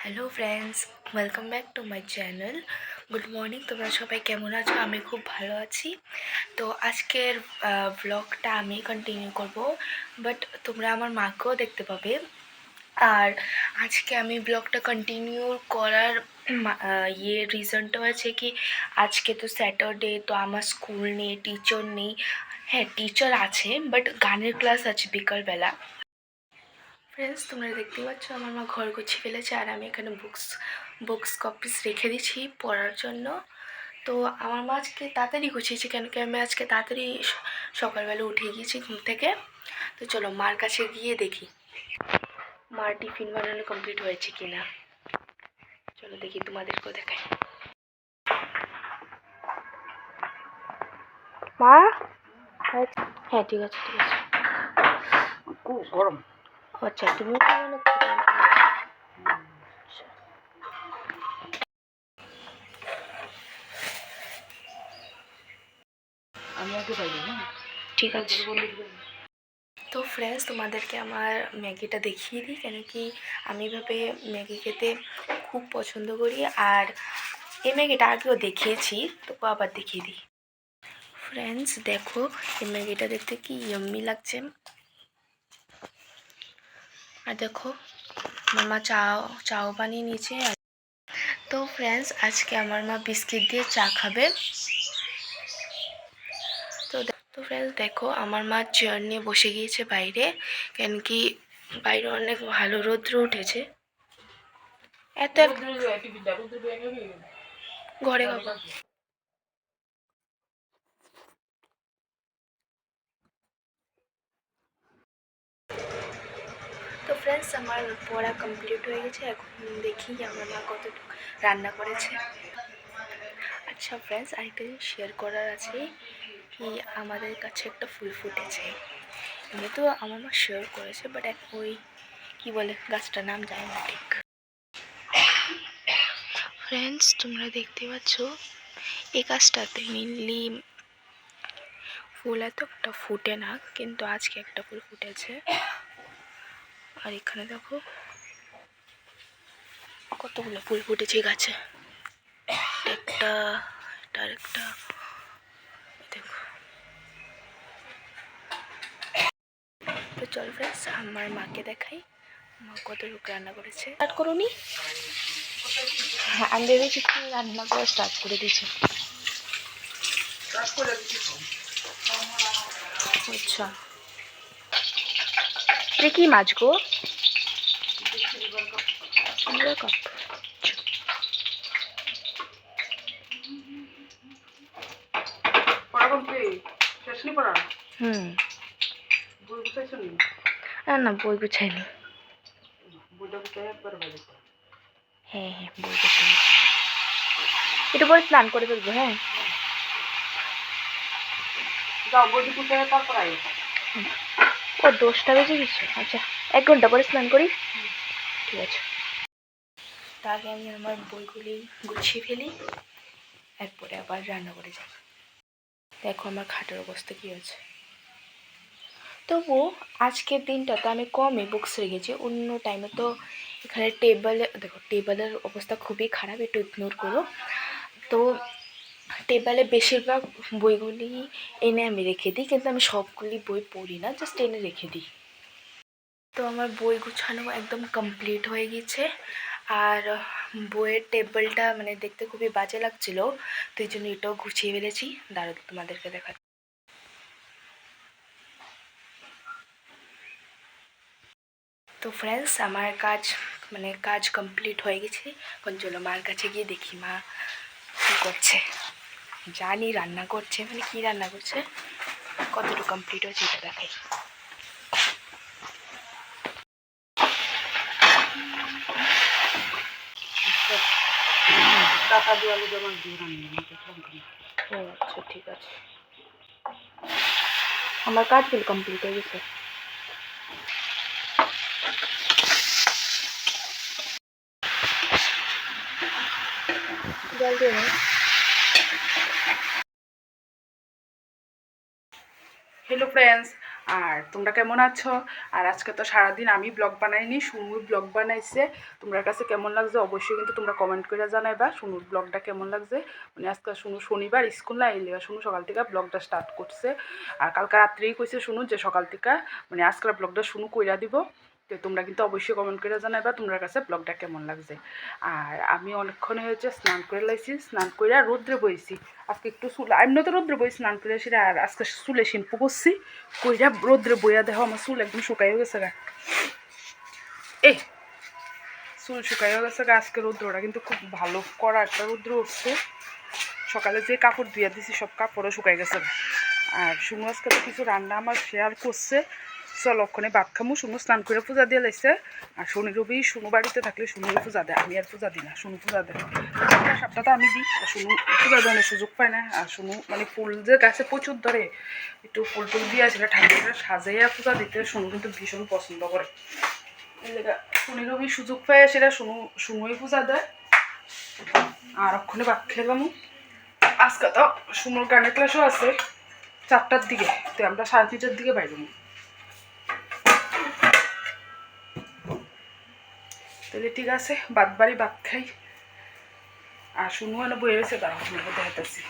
Hello friends, welcome back to my channel. Good morning, তোমরা সবাই কেমন আছো? আমি খুব ভালো আছি। তো আজকের ব্লগটা আমি কন্টিনিউ করব, বাট তোমরা আমার মাকেও দেখতে পাবে। আর আজকে আমি ব্লগটা কন্টিনিউ করার রিজনটা হচ্ছে কি, আজকে তো স্যাটারডে, তো আমার স্কুল নেই, টিচার নেই। হ্যাঁ, টিচার আছে, বাট গানের ক্লাস আছে বিকালবেলা। ফ্রেন্ডস, তোমরা দেখতেই পাচ্ছ আমার মা ঘর গুছিয়ে ফেলেছে, আর আমি এখানে বুকস কপিস রেখে দিচ্ছি পড়ার জন্য। তো আমার মা আজকে তাড়াতাড়ি গুছিয়েছে, কেন কি আমি আজকে তাড়াতাড়ি সকালবেলা উঠে গিয়েছি ঘুম থেকে। তো চলো মার কাছে গিয়ে দেখি মার টিফিন বানানো কমপ্লিট হয়েছে কিনা। চলো দেখি, তোমাদেরকেও দেখাই। মা, হ্যাঁ ঠিক আছে ঠিক আছে। খুব গরম। আচ্ছা, তুমি আমি আগে পাইনি না, ঠিক আছে। তো ফ্রেন্ডস, তোমাদেরকে আমার ম্যাগিটা দেখিয়ে দিই, কেন কি আমি এভাবে ম্যাগি খেতে খুব পছন্দ করি। আর এই ম্যাগিটা আগেও দেখিয়েছি, তো আবার দেখিয়ে দিই। ফ্রেন্ডস দেখো, এই ম্যাগিটা দেখতে কি ইয়াম্মি লাগছে। আর দেখো মামা চাও বানিয়ে নিয়েছে। তো ফ্রেন্ডস, আজকে আমার মা বিস্কিট দিয়ে চা খাবে। তো ফ্রেন্ডস দেখো, আমার মা চেয়ার নিয়ে বসে গিয়েছে বাইরে, কেন কি বাইরে অনেক ভালো রৌদ্র উঠেছে। এত ঘরে খাবো। তো ফ্রেন্ডস, আমার পড়া কমপ্লিট হয়ে গেছে। এখন দেখি আমার মা কতটুকু রান্না করেছে। আচ্ছা ফ্রেন্ডস, আরেকটা জিনিস শেয়ার করার আছে কি, আমাদের কাছে একটা ফুল ফুটেছে। এমনি তো আমার মা শেয়ার করেছে, বাট ওই কি বলে গাছটার নাম জানি না ঠিক। ফ্রেন্ডস তোমরা দেখতে পাচ্ছ, এই গাছটাতে মেনলি ফুল এত একটা ফুটে না, কিন্তু আজকে একটা ফুল ফুটেছে। আর এখানে দেখো কতগুলো ফুল ফুটেছে গাছে, একটা আরেকটা দেখো। তো চল ফ্রেন্ডস, আমার মাকে দেখাই মা কতটুকু রান্না করেছে। স্টার্ট করুনি? হ্যাঁ, আমি ভেবেছি কি রান্না করা স্টার্ট করে দিয়েছে। আচ্ছা, এটা কি মাছ গো? কাপ। হুম, না বই গুছাইনি। হ্যাঁ হ্যাঁ, বই গুছাইনি। একটু পরে স্নান করে ফেলবো। হ্যাঁ ও 10টা বেজে গেছে। আচ্ছা, 1 ঘন্টা পরে স্নান করি, ঠিক আছে। তার আগে আমি আমার বইগুলি গুছিয়ে ফেলি, এরপরে আবার রান্না করে যাই। দেখো আমার খাটের অবস্থা কী আছে। তবু আজকের দিনটা তো আমি কমই বুকস রেখেছি, অন্য টাইমে তো এখানে দেখো টেবিলের অবস্থা খুবই খারাপ, একটু ইগনোর করো। তো টেবিলে বেশিরভাগ বইগুলি এনে আমি রেখে দিই, কিন্তু আমি সবগুলি বই পড়ি না, জাস্ট এনে রেখে দিই। তো আমার বই গুছানো একদম কমপ্লিট হয়ে গেছে। আর বইয়ের টেবিলটা মানে দেখতে খুবই বাজে লাগছিল, তো এই জন্য এটাও গুছিয়ে ফেলেছি। দাঁড়াও তোমাদেরকে দেখা। তো ফ্রেন্ডস, আমার কাজ কমপ্লিট হয়ে গেছে। এখন চলো মার কাছে গিয়ে দেখি মা কী করছে। জানি রান্না করছে, মানে কী রান্না করছে, কতটুকু কমপ্লিট হয়েছে এটা দেখাই। আচ্ছা ঠিক আছে, আমার কাজগুলো কমপ্লিট হয়ে গেছে। জল দিয়ে নেই। হ্যালো ফ্রেন্ডস, আর তোমরা কেমন আছো? আর আজকে তো সারাদিন আমি ব্লগ বানাইনি, সুনুর ব্লগ বানাইছে। তোমার কাছে কেমন লাগছে অবশ্যই কিন্তু তোমরা কমেন্ট করে জানাইবা সুনুর ব্লগটা কেমন লাগছে। মানে আজকে সুনু শনিবার স্কুল না এলে সুনু সকাল থেকে ব্লগটা স্টার্ট করছে। আর কালকে রাত্রেই কইছে সুনু যে সকাল থেকে মানে আজকের ব্লগটা সুনু কইরা দিব। তো তোমরা কিন্তু অবশ্যই কমেন্ট করে জানাইবা তোমার কাছে ব্লগটা কেমন লাগছে। আর আমি অনেকক্ষণ হয়েছে স্নান করে লাইছি, স্নান করে রোদ্রে বইছি। আজকে একটু চুল এমনি তো রোদ্রে বই স্নান করে আসি, আর আজকে চুলে শ্যাম্পু করছি কইরা রোদ্রে বইয়া দেখো আমার চুল একদম শুকাইও গেছে গা। এই চুল শুকাইও গেছে গা, আজকে রৌদ্রটা কিন্তু খুব ভালো করা একটা রৌদ্র উঠছে। সকালে যে কাপড় ধুয়ে দিছি সব কাপড়ও শুকাই গেছে গা। আর সুনু আজকে তো কিছু রান্না আমার শেয়ার করছে। চল ওখানে ভাত খামু। সুনু স্নান করে পূজা দিয়ে লাইছে। আর শনি রবি সুনু বাড়িতে থাকলে সুনুর পূজা দেয়, আমি আর পূজা দিই না, সুনু পূজা দেয়। সপ্তাহ তো আমি দিই, সুনু পূজা দেওয়ার সুযোগ পায় না। আর সুনু মানে ফুল যে গাছে প্রচুর ধরে, একটু ফুল টুল দিয়ে আসলে ঠাকুরটা সাজাইয়া পূজা দিতে সুনু কিন্তু ভীষণ পছন্দ করে। এই জায়গা শনি রবি সুযোগ পায় সেটা সুনুই পূজা দেয়। আর ওখানে ভাত খেলাম। আজকে তো সুনুর গানের ক্লাসও আছে 4টার দিকে, তো আমরা 3:30টার দিকে বাইরে। তাহলে ঠিক আছে, বাদ বাড়ি ভাত খাই। আর শুনু এনে বয়ে রয়েছে, তারা আপনাকে দেখাতেছি।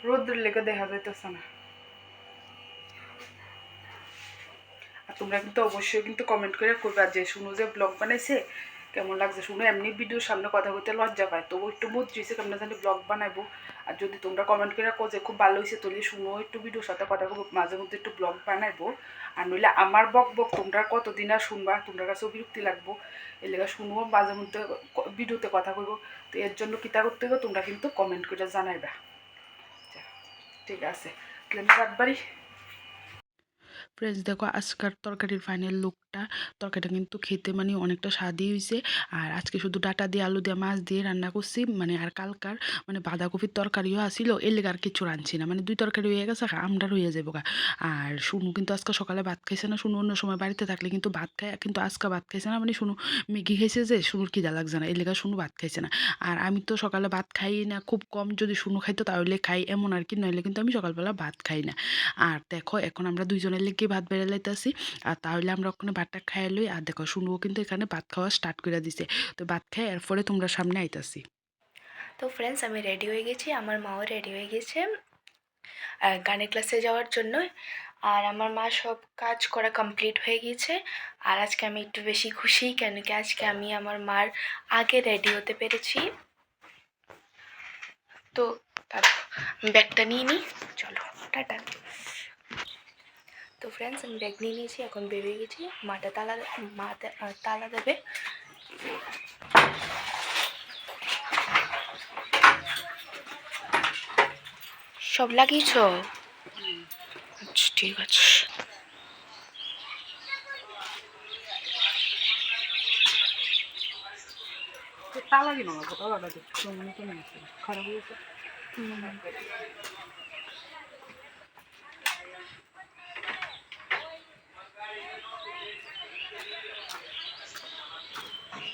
রোদ্রের লেগে দেখা যাইতেছে না। আর তোমরা কিন্তু অবশ্যই কিন্তু কমেন্ট করে করবা যে শুনু যে ব্লগ বানাইছে কেমন লাগছে। শুনু এমনি ভিডিওর সামনে কথা বলতে লজ্জা পায়, তবু একটু মুড দিয়েছে কেমন জানি ব্লগ বানাইবো। আর যদি তোমরা কমেন্ট করে কো যে খুব ভালো হয়েছে, তাহলে শুনো একটু ভিডিওর সাথে কথা বলবো, মাঝে মধ্যে একটু ব্লগ বানাইবো। আর নইলে আমার বক তোমরা কতদিন আর শুনবা, তোমরা কাছেও বিরক্তি লাগবো। এর লেগে শুনুও মাঝে মধ্যে ভিডিওতে কথা কইবো। তো এর জন্য কিতা করতে হবে তোমরা কিন্তু কমেন্ট করে জানাইবা। ঠিক আছে, তাহলে আমি রাত বাড়ি। ফ্রেন্ডস দেখো আজকের তরকারির ফাইনাল লুকটা। তরকারিটা কিন্তু খেতে মানে অনেকটা স্বাদই হয়েছে। আর আজকে শুধু ডাটা দিয়ে আলু দিয়ে মাছ দিয়ে রান্না করছি, মানে আর কালকার মানে বাঁধাকপির তরকারিও আসিল, এর লেগে আর কিছু রাঁধছি না, মানে 2 তরকারি হয়ে গেছে, আমরার হয়ে যাবো গা। আর শুনু কিন্তু আজকে সকালে ভাত খাইছে না। শুনু অন্য সময় বাড়িতে থাকলে কিন্তু ভাত খায়, কিন্তু আজকে ভাত খাইছে না। মানে শুনু ম্যাগি খাইছে যে শুনুর খিদা লাগছে না, এর লেগে শুনু ভাত খাইছে না। আর আমি তো সকালে ভাত খাই না, খুব কম, যদি শুনু খাইতো তাহলে খাই এমন আর কি, নইলে কিন্তু আমি সকালবেলা ভাত খাই না। আর দেখো এখন আমরা দুইজনের লেগে ভাত বেড়ে লাইতেছি। আর তাহলে আমরা ওখানে ভাতটা খাই লই। আর দেখো শুনুও কিন্তু এখানে ভাত খাওয়া স্টার্ট করে দিছে। তো ভাত খাই এরপরে তোমরা সামনে আইতাছি। তো ফ্রেন্ডস আমি রেডি হয়ে গেছি, আমার মাও রেডি হয়ে গেছে গানের ক্লাসে যাওয়ার জন্য। আর আমার মা সব কাজ করা কমপ্লিট হয়ে গিয়েছে। আর আজকে আমি একটু বেশি খুশি, কেন কি আজকে আমি আমার মার আগে রেডি হতে পেরেছি। তো ব্যাগটা নিয়ে নিই, চলো টাটা। তো ফ্রেন্ডস আমি ব্যাগ নিয়ে নিয়েছি, এখন বেরিয়ে গেছি। মা তালা দেবে। সব লাগিয়েছ? আচ্ছা ঠিক আছে। তালা কিনো না, তালাটা দেখছো মনে তো নেই, খারাপ হয়েছে।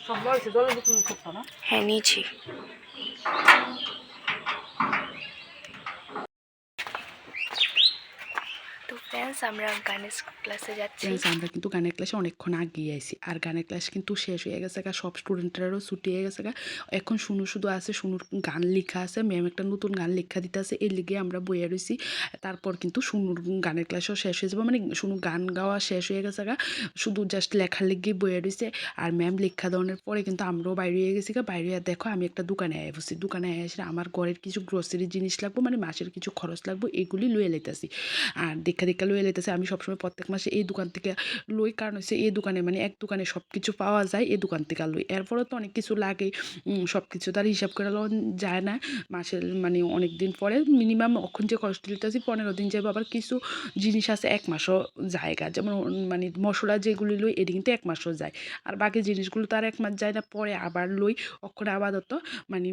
সব হয়েছে, জলের বোতল করতো না। হ্যাঁ নিয়েছি। তো ফ্রেন্ডস আমরা গানের ক্লাসে যাচ্ছি। আমরা কিন্তু গানের ক্লাসে অনেকক্ষণ আগিয়ে আইছি। আর গানের ক্লাস কিন্তু শেষ হয়ে গেছে গা, সব স্টুডেন্টরারও ছুটি হয়ে গেছে গা। এখন শুনু শুধু আছে, শুনুর গান লেখা আছে, ম্যাম একটা নতুন গান লেখা দিতে আছে, এর লিগে আমরা বইয়া রয়েছি। তারপর কিন্তু শুনুর গানের ক্লাসও শেষ হয়ে যাবে, মানে শুনু গান গাওয়া শেষ হয়ে গেছে গা, শুধু জাস্ট লেখার লেগেই বইয়া রয়েছে। আর ম্যাম লেখা দেওয়ানোর পরে কিন্তু আমরাও বাইরে হয়ে গেছি গা। বাইরে দেখো আমি একটা দোকানে আয় বসছি, দোকানে আয় এসে আমার ঘরের কিছু গ্রোসারি জিনিস লাগবো, মানে মাসের কিছু খরচ লাগবো, এগুলি লুয়ে লাইতেছি। আর দেখা লুয়ে লাইতেছি। আমি সবসময় প্রত্যেক মাসে এই দোকান থেকে লই, কারণ হচ্ছে এই দোকানে মানে এক দোকানে সব কিছু পাওয়া যায়, এই দোকান থেকে লই। এরপরেও তো অনেক কিছু লাগে, সব কিছু তার হিসাব করে লওয়া যায় না। মাসের মানে অনেক দিন পরে মিনিমাম এখন যে খরচ দিতেছি 15 দিন যাবে। আবার কিছু জিনিস আছে 1 মাসও জায়গা, যেমন মানে মশলা যেগুলি লই এটি কিন্তু 1 মাসও যায়। আর বাকি জিনিসগুলো তো আর 1 মাস যায় না, পরে আবার লই। অক্ষরে আপাতত মানে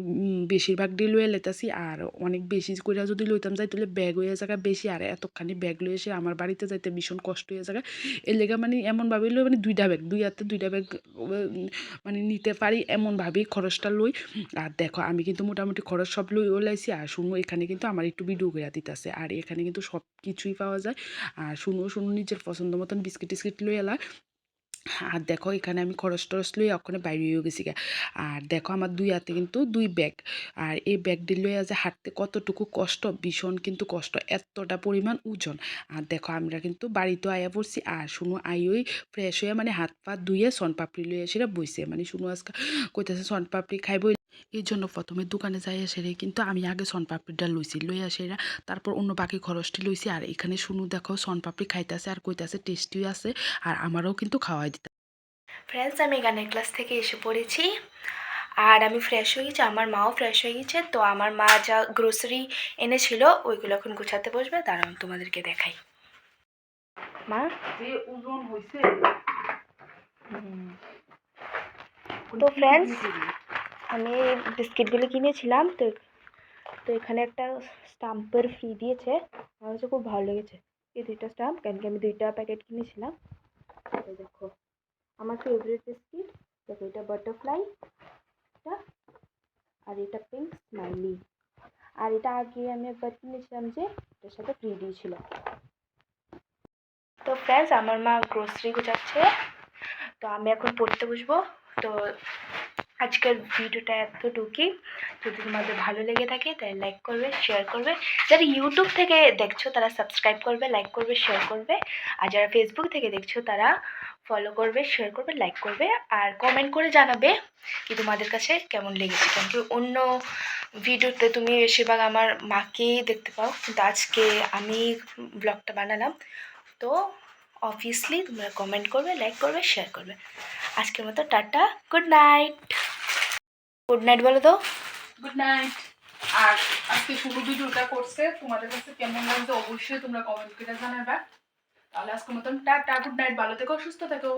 বেশিরভাগ দিয়ে লইয়ে লেতাছি। আর অনেক বেশি করে যদি লইতাম যাই তাহলে ব্যাগ হয়ে জায়গা বেশি, আর এতখানি ব্যাগ লই এসে আমার বাড়ি বাড়িতে যাইতে ভীষণ কষ্ট হয়ে যায়। এর লেগে মানে এমনভাবে লই মানে 2টা ব্যাগ 2 হাতে 2টা ব্যাগ মানে নিতে পারি এমনভাবেই খরচটা লই। আর দেখো আমি কিন্তু মোটামুটি খরচ সব লই ওলাইছি। আর শুনো এখানে কিন্তু আমার একটু ভিডিও করে দিতেছে। আর এখানে কিন্তু সব কিছুই পাওয়া যায়। আর শুনো নিজের পছন্দ মতন বিস্কিট টিস্কিট লই এলা। আর দেখো এখানে আমি খরচ টরচ লই ওখানে বাইরে হয়ে গেছি গা। আর দেখো আমার 2 হাতে কিন্তু 2 ব্যাগ। আর এই ব্যাগটি লইয়া যে হাঁটতে কতটুকু কষ্ট, ভীষণ কিন্তু কষ্ট, এতটা পরিমাণ ওজন। আর দেখো আমরা কিন্তু বাড়িতে আয়া পড়ছি। আর শুনো আইওই ফ্রেশ হয়ে মানে হাত পা ধুয়ে সনপাপড়ি লইয়া সেটা বইছে মানে শুনো আজকে কইতেছে সনপাপড়ি খাইব। এই জন্য প্রথমে দোকানে যাই সেরে কিন্তু আমি আগে সনপাপড়িটা লইছি লইয়া সেরা তারপর অন্য বাকি খরচটি লইছি। আর এখানে শুনু দেখো সনপাপড়ি খাইতেছে আর কইতাছে টেস্টিও আছে। আর আমারও কিন্তু খাওয়াই দিতে। ফ্রেন্ডস আমি গানের ক্লাস থেকে এসে পড়েছি আর আমি ফ্রেশ হয়ে গেছি, আমার মাও ফ্রেশ হয়ে গেছে। তো আমার মা যা গ্রোসারি এনেছিল ওইগুলো এখন গুছাতে বসবে, দাঁড়ান তোমাদেরকে দেখাই। মা যে ওজন হইছে তো ফ্রেন্ডস আমি বিস্কিটগুলো কিনেছিলাম। তো তো এখানে একটা স্টাম্পের ফ্রি দিয়েছে, আমার কাছে খুব ভালো লেগেছে এই 2টা স্টাম্প, কেন কি আমি 2টা প্যাকেট কিনেছিলাম। তো দেখো আমার ফেভারিট বিস্কিট, দেখো এটা বাটারফ্লাই এটা, আর এটা পিঙ্ক স্মাইলি। আর এটা আগে আমি একবার কিনেছিলাম যে এটার সাথে ফ্রি দিয়েছিল। তো ফ্রেন্ডস আমার মা গ্রোসারি গোছাচ্ছে, তো আমি এখন পড়তে বসবো। তো আজকের ভিডিওটা এতটুকুই। যদি তোমাদের ভালো লেগে থাকে তাহলে লাইক করবে, শেয়ার করবে। যারা ইউটিউব থেকে দেখছো তারা সাবস্ক্রাইব করবে, লাইক করবে, শেয়ার করবে। আর যারা ফেসবুক থেকে দেখছো তারা ফলো করবে, শেয়ার করবে, লাইক করবে। আর কমেন্ট করে জানাবে কি তোমাদের কাছে কেমন লেগেছে। কিন্তু অন্য ভিডিওতে তুমি বেশিরভাগ আমার মাকেই দেখতে পাও, কিন্তু আজকে আমি ব্লগটা বানালাম। তো অবভিয়াসলি তোমরা কমেন্ট করবে, লাইক করবে, শেয়ার করবে। আজকের মতো tata, good night. Good night বলো তো। Good night. আর আজকে শুরু ভিডিওটা করছে তোমাদের কাছে কেমন লাগছে অবশ্যই তোমরা কমেন্ট করে জানাবে। তাহলে আজকের মতন টাটা, গুড নাইট, ভালো থেকো, সুস্থ থেকো।